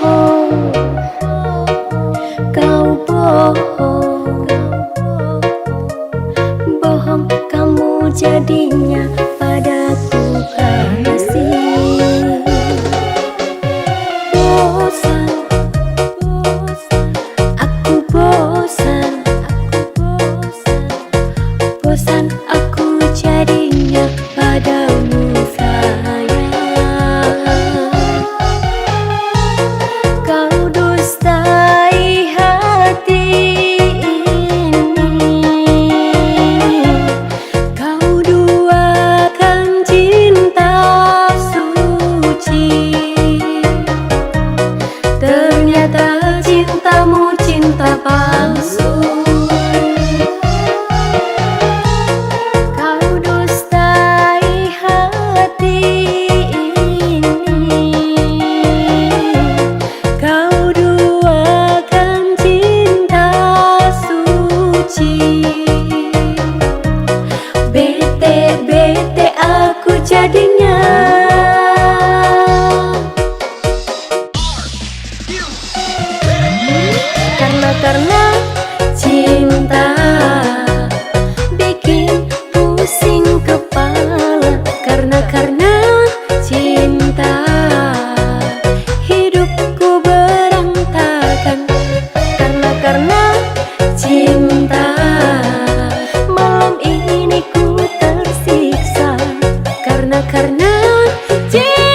bohong, kau bohong, bohong kamu jadinya padaku kasih. Bosan, aku bosan, bosan aku jadinya padamu sayang. Kau dustai hati ini, kau duakan cinta suci. Ternyata cintamu cinta palsu. Kau dustai hati ini, kau duakan cinta suci. Bete aku jadinya, karena cinta bikin pusing kepala. Karena cinta hidupku berantakan. Karena cinta malam ini ku tersiksa. Karena cinta